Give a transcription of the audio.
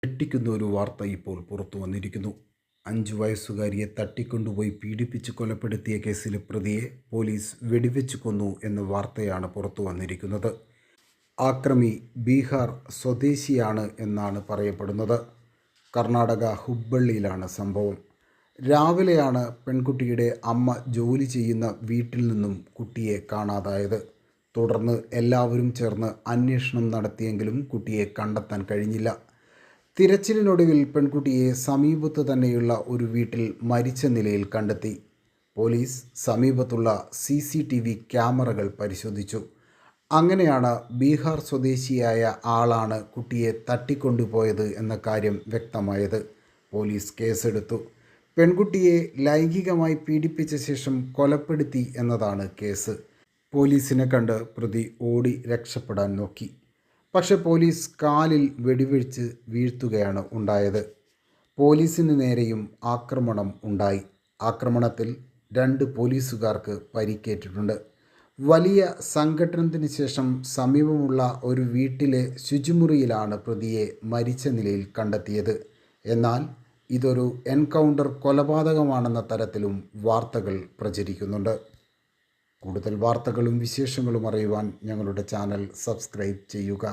ഞെട്ടിക്കുന്ന ഒരു വാർത്ത ഇപ്പോൾ പുറത്തു വന്നിരിക്കുന്നു. 5 വയസ്സുകാരിയെ തട്ടിക്കൊണ്ടുപോയി പീഡിപ്പിച്ച് കൊലപ്പെടുത്തിയ കേസിലെ പ്രതിയെ പോലീസ് വെടിവെച്ച് കൊന്നു എന്ന വാർത്തയാണ് പുറത്തു വന്നിരിക്കുന്നത്. ആക്രമി ബീഹാർ സ്വദേശിയാണ് എന്നാണ് പറയപ്പെടുന്നത്. കർണാടക ഹുബ്ബള്ളിയിലാണ് സംഭവം. രാവിലെയാണ് പെൺകുട്ടിയുടെ അമ്മ ജോലി ചെയ്യുന്ന വീട്ടിൽ നിന്നും കുട്ടിയെ കാണാതായത്. തുടർന്ന് എല്ലാവരും ചേർന്ന് അന്വേഷണം നടത്തിയെങ്കിലും കുട്ടിയെ കണ്ടെത്താൻ കഴിഞ്ഞില്ല. തിരച്ചിലിനൊടുവിൽ പെൺകുട്ടിയെ സമീപത്ത് തന്നെയുള്ള ഒരു വീട്ടിൽ മരിച്ച നിലയിൽ കണ്ടെത്തി. പോലീസ് സമീപത്തുള്ള CCTV ക്യാമറകൾ പരിശോധിച്ചു. അങ്ങനെയാണ് ബീഹാർ സ്വദേശിയായ ആളാണ് കുട്ടിയെ തട്ടിക്കൊണ്ടുപോയത് എന്ന കാര്യം വ്യക്തമായത്. പോലീസ് കേസെടുത്തു. പെൺകുട്ടിയെ ലൈംഗികമായി പീഡിപ്പിച്ച ശേഷം കൊലപ്പെടുത്തി എന്നതാണ് കേസ്. പോലീസിനെ കണ്ട് പ്രതി ഓടി രക്ഷപ്പെടാൻ നോക്കി. പക്ഷെ പോലീസ് കാലിൽ വെടിവെച്ച് വീഴ്ത്തുകയാണ് ഉണ്ടായത്. പോലീസിന് നേരെയും ആക്രമണം ഉണ്ടായി. ആക്രമണത്തിൽ 2 പോലീസുകാർക്ക് പരിക്കേറ്റിട്ടുണ്ട്. വലിയ സംഘട്ടനത്തിന് ശേഷം സമീപമുള്ള ഒരു വീട്ടിലെ ശുചിമുറിയിലാണ് പ്രതിയെ മരിച്ച നിലയിൽ കണ്ടെത്തിയത്. എന്നാൽ ഇതൊരു എൻകൗണ്ടർ കൊലപാതകമാണെന്ന തരത്തിലും വാർത്തകൾ പ്രചരിക്കുന്നുണ്ട്. കൂടുതൽ വാർത്തകളും വിശേഷങ്ങളും അറിയുവാൻ ഞങ്ങളുടെ ചാനൽ സബ്സ്ക്രൈബ് ചെയ്യുക.